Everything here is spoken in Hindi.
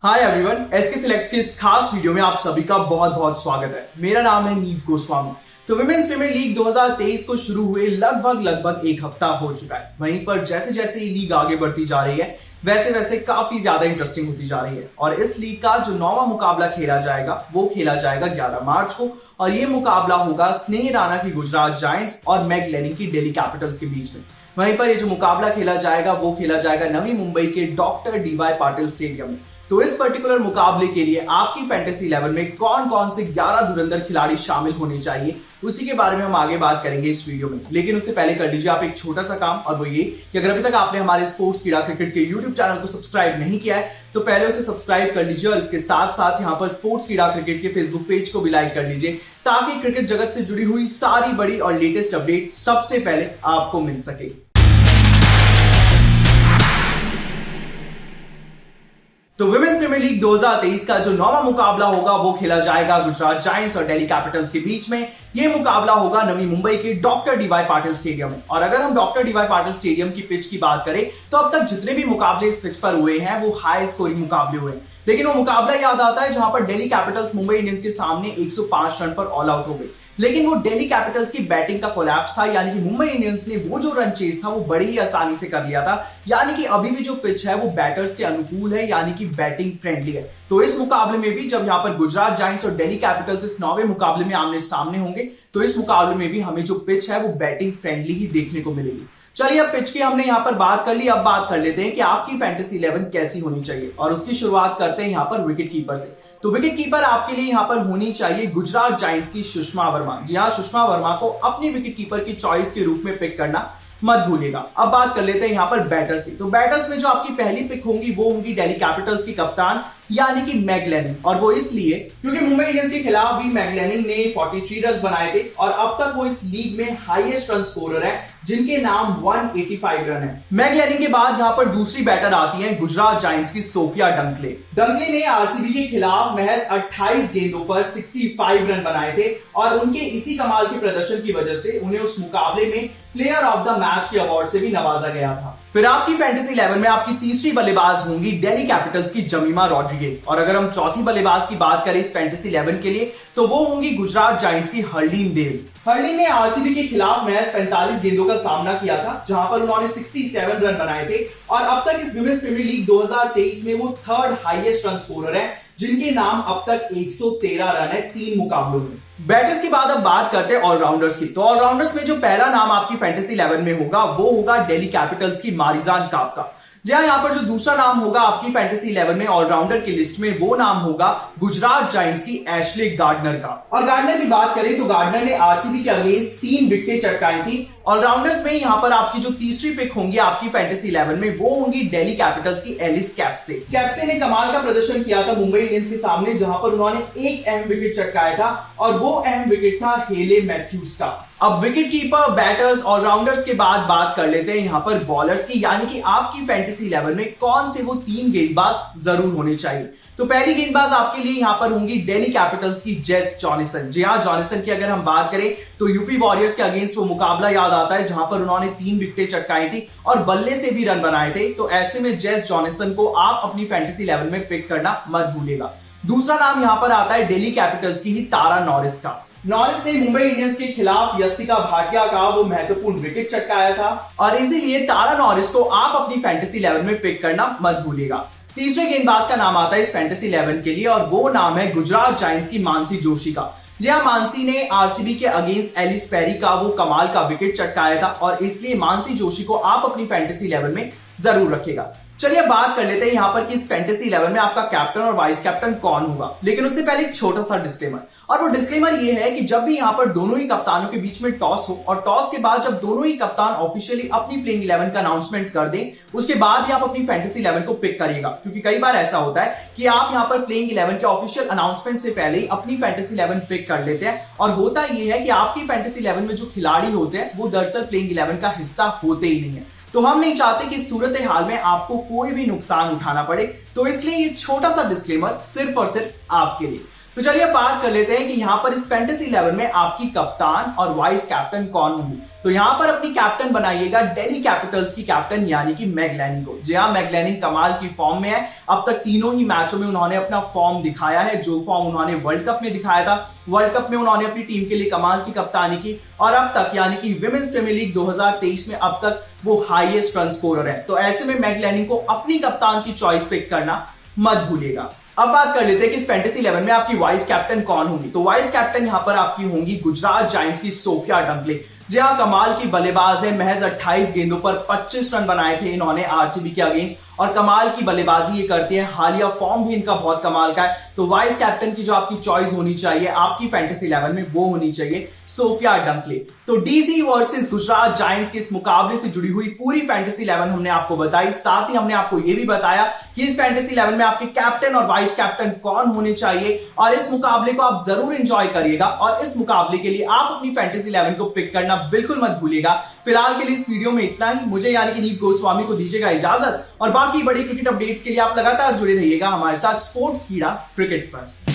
हाय एवरीवन, एसके सिलेक्ट्स के इस खास वीडियो में आप सभी का बहुत बहुत स्वागत है। मेरा नाम है नीव गोस्वामी। तो विमेंस प्रीमियर लीग 2023 को शुरू हुए लगभग एक हफ्ता हो चुका है। वहीं पर जैसे जैसे ये लीग आगे बढ़ती जा रही है वैसे वैसे काफी ज्यादा इंटरेस्टिंग होती जा रही है। और इस लीग का जो 9वां मुकाबला खेला जाएगा वो खेला जाएगा 11 मार्च को, और ये मुकाबला होगा स्नेह राणा की गुजरात जायंट्स और मैग लेनिंग की दिल्ली कैपिटल्स के बीच में। वहीं पर ये जो मुकाबला खेला जाएगा वो खेला जाएगा नवी मुंबई के डॉक्टर डीवाई पाटिल स्टेडियम में। तो इस पर्टिकुलर मुकाबले के लिए आपकी फैंटेसी 11 में कौन कौन से 11 धुरंधर खिलाड़ी शामिल होने चाहिए उसी के बारे में हम आगे बात करेंगे इस वीडियो में। लेकिन उससे पहले कर लीजिए आप एक छोटा सा काम, और वो ये कि अगर अभी तक आपने हमारे स्पोर्ट्स कीड़ा क्रिकेट के यूट्यूब चैनल को सब्सक्राइब नहीं किया है तो पहले उसे सब्सक्राइब कर लीजिए, और इसके साथ साथ यहाँ पर स्पोर्ट्स कीड़ा क्रिकेट के फेसबुक पेज को भी लाइक कर लीजिए ताकि क्रिकेट जगत से जुड़ी हुई सारी बड़ी और लेटेस्ट अपडेट सबसे पहले आपको मिल सके। तो विमेंस प्रीमियर लीग 2023 का जो 9वां मुकाबला होगा वो खेला जाएगा गुजरात जायंट्स और दिल्ली कैपिटल्स के बीच में। ये मुकाबला होगा नवी मुंबई के डॉक्टर डीवाई पाटिल स्टेडियम में। और अगर हम डॉक्टर डीवाई पाटिल स्टेडियम की पिच की बात करें तो अब तक जितने भी मुकाबले इस पिच पर हुए हैं वो हाई स्कोरिंग मुकाबले हुए हैं। लेकिन वो मुकाबला याद आता है जहां पर दिल्ली कैपिटल्स मुंबई इंडियंस के सामने 105 रन पर ऑल आउट हो गई। लेकिन वो दिल्ली कैपिटल्स की बैटिंग का कोलैप्स था, यानी कि मुंबई इंडियंस ने वो जो रन चेस था वो बड़ी ही आसानी से कर लिया था। यानी कि अभी भी जो पिच है वो बैटर्स के अनुकूल है, यानी कि बैटिंग फ्रेंडली है। तो इस मुकाबले में भी जब यहाँ पर गुजरात जायंट्स और दिल्ली कैपिटल्स इस 9वें मुकाबले में आमने सामने होंगे तो इस मुकाबले में भी हमें जो पिच है वो बैटिंग फ्रेंडली ही देखने को मिलेगी। चलिए, अब पिच की हमने यहाँ पर बात कर ली, अब बात कर लेते हैं कि आपकी फैंटेसी 11 कैसी होनी चाहिए। और उसकी शुरुआत करते हैं यहाँ पर विकेट कीपर से। तो विकेट कीपर आपके लिए यहाँ पर होनी चाहिए गुजरात जायंट्स की सुषमा वर्मा। जी हाँ, सुषमा वर्मा को अपनी विकेट कीपर की चॉइस के रूप में पिक करना मत भूलिएगा। अब बात कर लेते हैं यहाँ पर बैटर्स की। तो बैटर्स में जो आपकी पहली पिक होंगी वो होंगी दिल्ली कैपिटल्स की कप्तान यानी कि मैग लेनिंग। और वो इसलिए क्योंकि मुंबई इंडियंस के खिलाफ भी मैग लेनिंग ने 43 रन बनाए थे और अब तक वो इस लीग में हाईएस्ट रन स्कोरर है जिनके नाम 185 रन है। मैग लेनिंग के बाद यहाँ पर दूसरी बैटर आती है गुजरात जायंट्स की सोफिया डंकले। डंकले ने आरसीबी के खिलाफ महज 28 गेंदों पर 65 रन बनाए थे और उनके इसी कमाल के प्रदर्शन की वजह से उन्हें उस मुकाबले में प्लेयर ऑफ द मैच के अवार्ड से भी नवाजा गया था। फिर आपकी फैंटेसी 11 में आपकी तीसरी बल्लेबाज होंगी दिल्ली कैपिटल्स की जमीमा रॉड्रिगेज। और अगर हम चौथी बल्लेबाज की बात करें इस फैंटेसी 11 के लिए तो वो होंगी गुजरात जायंट्स की हरलीन देव। हरलीन ने आरसीबी के खिलाफ महज 45 गेंदों का सामना किया था जहां पर उन्होंने 67 रन बनाए थे और अब तक इस विमेंस प्रीमियर लीग 2023 में वो थर्ड हाईएस्ट रन स्कोरर है जिनके नाम अब तक 113 रन है 3 मुकाबलों में। बैटर्स की बाद अब बात करते हैं ऑलराउंडर्स की। तो ऑलराउंडर्स में जो पहला नाम आपकी फैंटेसी 11 में होगा वो होगा दिल्ली कैपिटल्स की मारिजान कापका। जहां यहाँ पर जो दूसरा नाम होगा आपकी फैंटेसी 11 में ऑलराउंडर की लिस्ट में वो नाम होगा गुजरात जायंट्स की एशले गार्डनर का। और गार्डनर की बात करें तो गार्डनर ने आरसीबी के अगेंस्ट 3 विकेटें चटकाई थी। ऑलराउंडर्स में यहाँ पर आपकी जो तीसरी पिक होंगी आपकी फैंटेसी 11 में वो होंगी दिल्ली कैपिटल्स की एलिस कैप्से। कैप्से ने कमाल का प्रदर्शन किया था मुंबई इंडियंस के सामने जहां पर उन्होंने एक अहम विकेट चटकाया था और वो अहम विकेट था हेले मैथ्यूज का। अब विकेट कीपर, बैटर्स, ऑलराउंडर्स के बाद बात कर लेते हैं यहाँ पर बॉलर्स की, यानी कि आपकी फैंटेसी 11 में कौन से वो 3 गेंदबाज जरूर होने चाहिए। तो पहली गेंदबाज आपके लिए यहाँ पर होंगी दिल्ली कैपिटल्स की जेस जॉनसन। जी हाँ, जॉनसन की अगर हम बात करें तो यूपी वॉरियर्स के अगेंस्ट वो मुकाबला याद आता है जहां पर उन्होंने 3 विकेटें चटकाई थी और बल्ले से भी रन बनाए थे। तो ऐसे में जेस जॉनसन को आप अपनी फैंटेसी 11 में पिक करना मत भूलिएगा। दूसरा नाम यहाँ पर आता है दिल्ली कैपिटल्स की ही तारा नॉरिस का। नॉरिस ने मुंबई इंडियंस के खिलाफ यस्तिका भाटिया का वो महत्वपूर्ण विकेट चटकाया था और इसीलिए तारा नॉरिस को आप अपनी फैंटेसी 11 में पिक करना मत भूलिएगा। तीसरे गेंदबाज का नाम आता है इस फैंटेसी 11 के लिए और वो नाम है गुजरात जायंट्स की मानसी जोशी का। जी हाँ, मानसी ने आरसीबी के अगेंस्ट एलिस पेरी का वो कमाल का विकेट चटकाया था और इसलिए मानसी जोशी को आप अपनी फैंटेसी 11 में जरूर रखेगा। चलिए बात कर लेते हैं यहाँ पर कि इस फैंटेसी 11 में आपका कैप्टन और वाइस कैप्टन कौन होगा। लेकिन उससे पहले एक छोटा सा डिस्क्लेमर, और वो डिस्क्लेमर ये है कि जब भी यहाँ पर दोनों ही कप्तानों के बीच में टॉस हो और टॉस के बाद जब दोनों ही कप्तान ऑफिशियली अपनी प्लेइंग 11 का अनाउंसमेंट कर दें उसके बाद ही आप अपनी फैंटेसी 11 को पिक करिएगा। क्योंकि कई बार ऐसा होता है कि आप यहाँ पर प्लेइंग 11 के ऑफिशियल अनाउंसमेंट से पहले ही अपनी फैंटेसी 11 पिक कर लेते हैं और होता यह है कि आपकी फैंटेसी 11 में जो खिलाड़ी होते हैं वो दरअसल प्लेइंग 11 का हिस्सा होते ही नहीं है। तो हम नहीं चाहते कि सूरत हाल में आपको कोई भी नुकसान उठाना पड़े, तो इसलिए ये छोटा सा डिस्क्लेमर सिर्फ और सिर्फ आपके लिए। तो चलिए बात कर लेते हैं कि यहां पर इस फैंटेसी 11 में आपकी कप्तान और वाइस कैप्टन कौन होंगी। तो यहां पर अपनी कैप्टन बनाइएगा दिल्ली कैपिटल्स की कैप्टन यानी कि मैग लैनिंग को। जी हां, मैग लैनिंग कमाल की फॉर्म में है। अब तक तीनों ही मैचों में उन्होंने अपना फॉर्म दिखाया है। जो फॉर्म उन्होंने वर्ल्ड कप में दिखाया था, वर्ल्ड कप में उन्होंने अपनी टीम के लिए कमाल की कप्तानी की और अब तक यानी कि विमेंस प्रीमियर लीग 2023 में अब तक वो हाईएस्ट रन स्कोरर है। तो ऐसे में मैग लैनिंग को अपनी कप्तान की चॉइस पिक करना मत भूलिएगा। अब बात कर लेते हैं कि इस फैंटेसी 11 में आपकी वाइस कैप्टन कौन होंगी। तो वाइस कैप्टन यहां पर आपकी होंगी गुजरात जायंट्स की सोफिया डंकले। जी हां, कमाल की बल्लेबाज है। महज 28 गेंदों पर 25 रन बनाए थे इन्होंने आरसीबी के अगेंस्ट और कमाल की बल्लेबाजी ये करते हैं। हालिया फॉर्म भी इनका बहुत कमाल का है। तो वाइस कैप्टन की जो आपकी चॉइस होनी चाहिए आपकी फैंटेसी 11 में वो होनी चाहिए सोफिया डंकले। तो डीसी वर्सेस गुजरात जायंट्स के इस मुकाबले से जुड़ी हुई पूरी फैंटेसी 11 हमने आपको बताई। साथ ही हमने आपको यह भी बताया कि इस फैंटेसी 11 में आपके कैप्टन और वाइस कैप्टन कौन होने चाहिए और इस मुकाबले को आप जरूर एंजॉय करिएगा और इस मुकाबले के लिए आप अपनी फैंटेसी 11 को पिक करना बिल्कुल मत भूलिएगा। फिलहाल के लिए इस वीडियो में इतना ही। मुझे यानी कि नीव गोस्वामी को दीजिएगा इजाजत और बाकी बड़ी क्रिकेट अपडेट्स के लिए आप लगातार जुड़े रहिएगा हमारे साथ स्पोर्ट्स कीड़ा क्रिकेट पर।